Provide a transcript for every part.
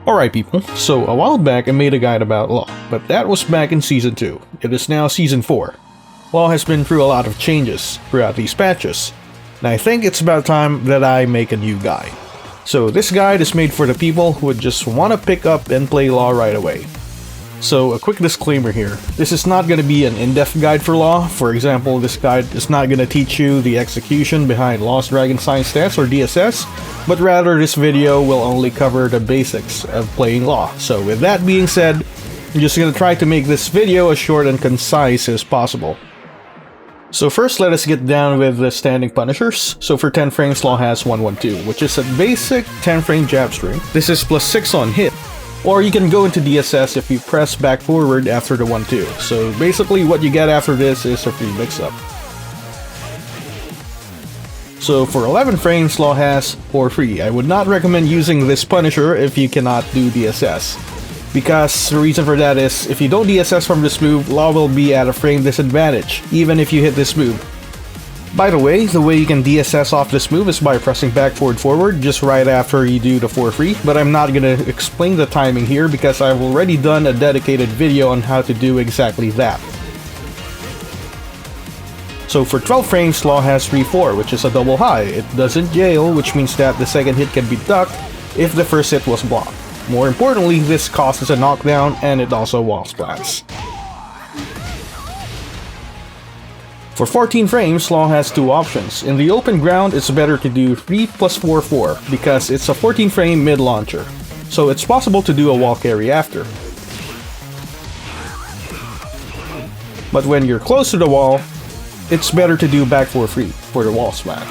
Alright people, so a while back I made a guide about Law, but that was back in Season 2. It is now Season 4. Law has been through a lot of changes throughout these patches, and I think it's about time that I make a new guide. So this guide is made for the people who would just want to pick up and play Law right away. So a quick disclaimer here, this is not going to be an in-depth guide for Law. For example, this guide is not going to teach you the execution behind Lost Dragon Sign stats or DSS, but rather this video will only cover the basics of playing Law. So with that being said, I'm just going to try to make this video as short and concise as possible. So first let us get down with the standing punishers. So for 10 frames Law has 112, which is a basic 10 frame jab string. This is plus 6 on hit. Or you can go into DSS if you press back forward after the 1-2. So basically what you get after this is a free mix-up. So for 11 frames Law has 4 free. I would not recommend using this punisher if you cannot do DSS. Because the reason for that is, if you don't DSS from this move, Law will be at a frame disadvantage, even if you hit this move. By the way you can DSS off this move is by pressing back forward just right after you do the 4 free, but I'm not gonna explain the timing here because I've already done a dedicated video on how to do exactly that. So for 12 frames Law has 3-4, which is a double high. It doesn't jail, which means that the second hit can be ducked if the first hit was blocked. More importantly, this causes a knockdown and it also wall splats. For 14 frames, Law has 2 options. In the open ground, it's better to do 3 plus 4, 4, because it's a 14 frame mid-launcher, so it's possible to do a wall carry after. But when you're close to the wall, it's better to do back 4 free for the wall splat.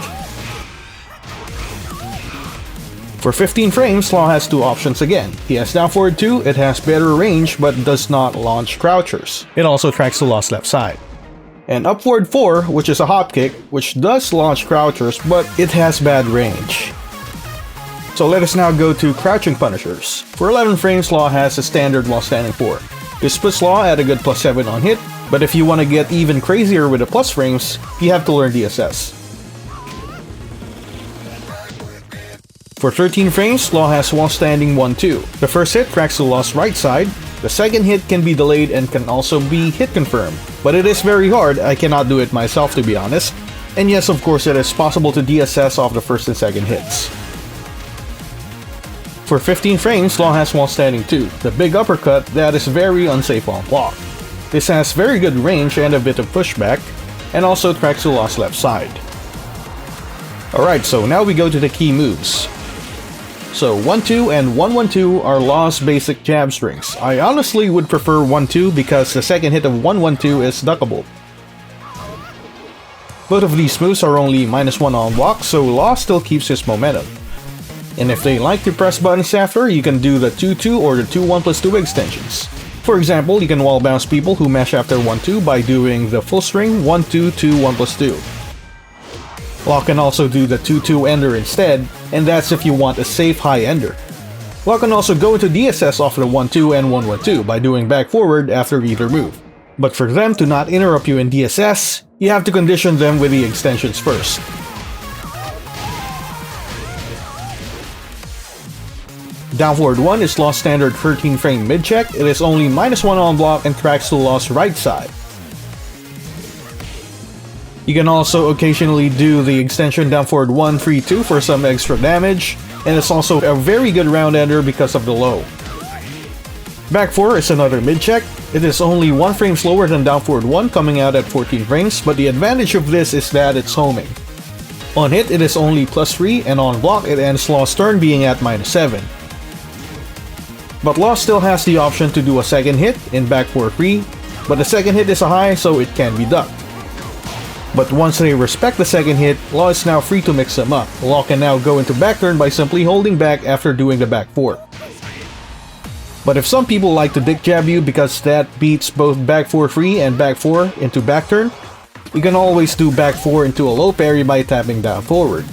For 15 frames, Law has 2 options again. He has down forward 2, it has better range but does not launch crouchers. It also tracks the Law's left side. And upward 4, which is a hop kick, which does launch crouchers, but it has bad range. So let us now go to crouching punishers. For 11 frames, Law has a standard while standing 4. This puts Law at a good plus 7 on hit, but if you want to get even crazier with the plus frames, you have to learn DSS. For 13 frames, Law has while standing 1-2. The first hit cracks the Law's right side. The second hit can be delayed and can also be hit confirmed, but it is very hard. I cannot do it myself, to be honest. And yes, of course, it is possible to DSS off the first and second hits. For 15 frames, Law has while standing 2, the big uppercut that is very unsafe on block. This has very good range and a bit of pushback, and also tracks the Law's left side. Alright, so now we go to the key moves. So 1-2 and 1-1-2 are Law's basic jab strings. I honestly would prefer 1-2 because the second hit of 1-1-2 is duckable. Both of these moves are only -1 on block, so Law still keeps his momentum. And if they like to press buttons after, you can do the 2-2 or the 2-1+2 extensions. For example, you can wall bounce people who mash after 1-2 by doing the full string 1-2, 2-1+2. Law can also do the 2-2 ender instead, and that's if you want a safe high ender. Law can also go into DSS off the 1-2 and 1-1-2 by doing back forward after either move. But for them to not interrupt you in DSS, you have to condition them with the extensions first. Down forward 1 is Law's standard 13 frame mid check. It is only -1 on block and tracks to Law's right side. You can also occasionally do the extension down forward 1, 3, 2 for some extra damage, and it's also a very good round ender because of the low. Back 4 is another mid check. It is only 1 frame slower than down forward 1, coming out at 14 frames, but the advantage of this is that it's homing. On hit it is only +3, and on block it ends Law's turn being at -7. But Law still has the option to do a second hit in back 4 free, but the second hit is a high, so it can be ducked. But once they respect the second hit, Law is now free to mix them up. Law can now go into back turn by simply holding back after doing the back 4. But if some people like to dick jab you because that beats both back 4 free and back 4 into back turn, you can always do back 4 into a low parry by tapping down forward.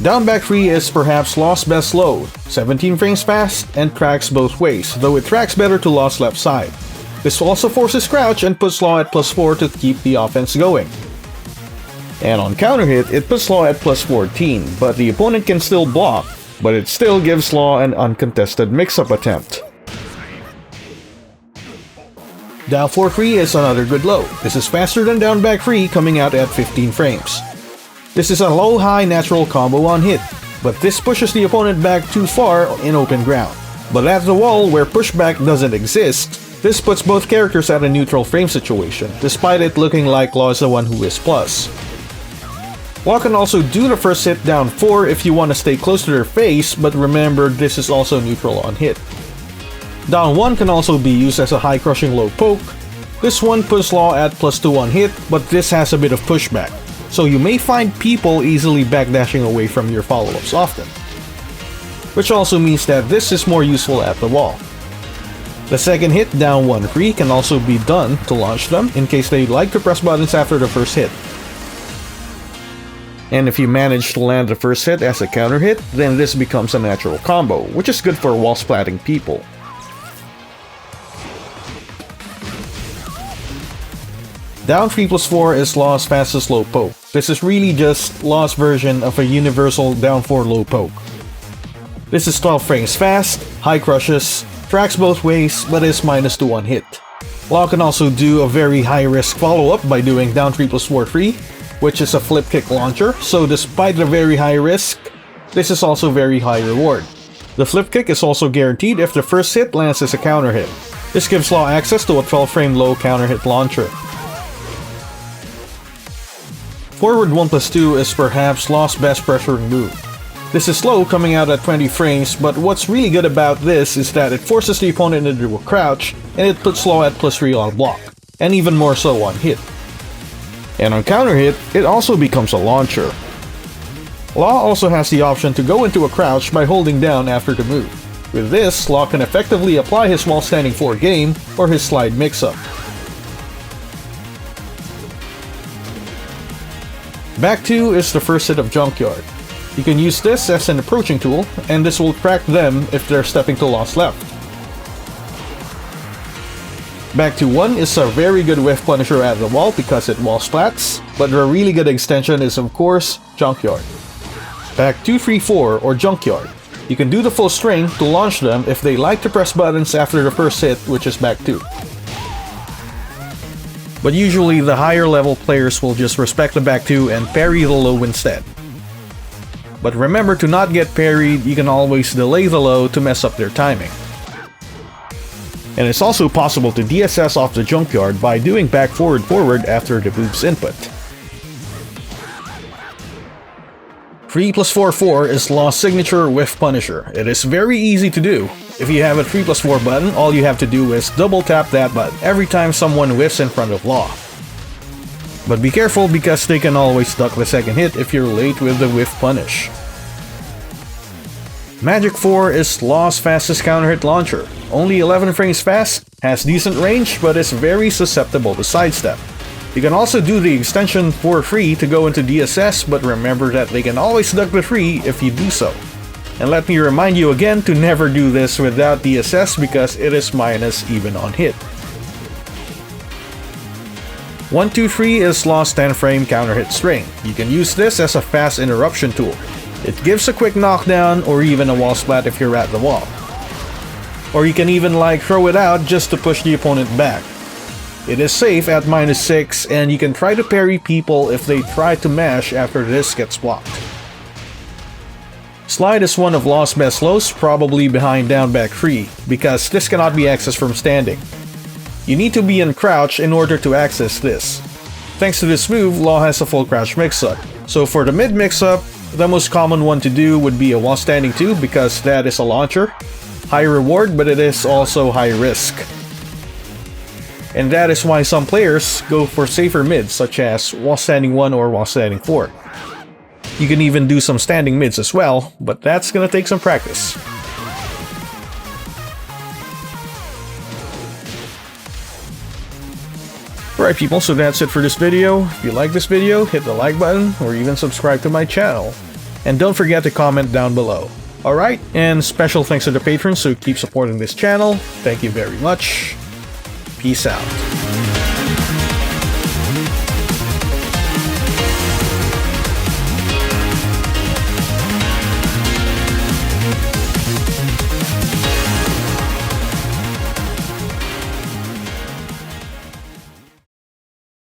Down back 3 is perhaps Law's best load, 17 frames fast and tracks both ways, though it tracks better to Law's left side. This also forces crouch and puts Law at +4 to keep the offense going. And on counter hit, it puts Law at +14, but the opponent can still block, but it still gives Law an uncontested mix-up attempt. Down 4-3 is another good low. This is faster than down back 3, coming out at 15 frames. This is a low-high natural combo on hit, but this pushes the opponent back too far in open ground. But at the wall, where pushback doesn't exist, this puts both characters at a neutral frame situation, despite it looking like Law is the one who is plus. Law can also do the first hit down 4 if you want to stay close to their face, but remember this is also neutral on hit. Down 1 can also be used as a high crushing low poke. This one puts Law at +2 on hit, but this has a bit of pushback, so you may find people easily backdashing away from your follow-ups often. Which also means that this is more useful at the wall. The second hit down 1-3 can also be done to launch them in case they like to press buttons after the first hit. And if you manage to land the first hit as a counter hit, then this becomes a natural combo, which is good for wall splatting people. Down 3+4 is Law's fastest low poke. This is really just Law's version of a universal down 4 low poke. This is 12 frames fast, high crushes, tracks both ways, but is -2 on hit. Law can also do a very high risk follow-up by doing down 3+4-3, which is a flip kick launcher, so despite the very high risk, this is also very high reward. The flip kick is also guaranteed if the first hit lands as a counter hit. This gives Law access to a 12 frame low counter hit launcher. Forward 1+2 is perhaps Law's best pressuring move. This is slow, coming out at 20 frames, but what's really good about this is that it forces the opponent into a crouch, and it puts Law at +3 on block, and even more so on hit. And on counter hit, it also becomes a launcher. Law also has the option to go into a crouch by holding down after the move. With this, Law can effectively apply his while standing 4 game or his slide mix-up. Back 2 is the first hit of Junkyard. You can use this as an approaching tool, and this will crack them if they're stepping to Law's left. Back to 1 is a very good whiff punisher at the wall because it wall splats, but a really good extension is of course Junkyard. Back 2, 3, 4 or Junkyard. You can do the full string to launch them if they like to press buttons after the first hit, which is back 2. But usually the higher level players will just respect the back 2 and parry the low instead. But remember to not get parried, you can always delay the low to mess up their timing. And it's also possible to DSS off the Junkyard by doing back forward forward after the boob's input. 3+4-4 is Law's signature whiff punisher. It is very easy to do. If you have a 3+4 button, all you have to do is double tap that button every time someone whiffs in front of Law. But be careful because they can always duck the second hit if you're late with the whiff punish. Magic 4 is Law's fastest counter hit launcher. Only 11 frames fast, has decent range, but is very susceptible to sidestep. You can also do the extension for free to go into DSS, but remember that they can always duck the 3 if you do so. And let me remind you again to never do this without DSS because it is minus even on hit. 1, 2, 3 is Law's 10 frame counter hit string. You can use this as a fast interruption tool. It gives a quick knockdown or even a wall splat if you're at the wall. Or you can even throw it out just to push the opponent back. It is safe at -6 and you can try to parry people if they try to mash after this gets blocked. Slide is one of Law's best lows, probably behind down back 3, because this cannot be accessed from standing. You need to be in crouch in order to access this. Thanks to this move, Law has a full crouch mix-up. So for the mid mix-up, the most common one to do would be a while standing 2 because that is a launcher. High reward, but it is also high risk. And that is why some players go for safer mids such as while standing 1 or while standing 4. You can even do some standing mids as well, but that's gonna take some practice. Alright people, so that's it for this video. If you like this video, hit the like button or even subscribe to my channel. And don't forget to comment down below. Alright, and special thanks to the patrons who keep supporting this channel. Thank you very much. Peace out.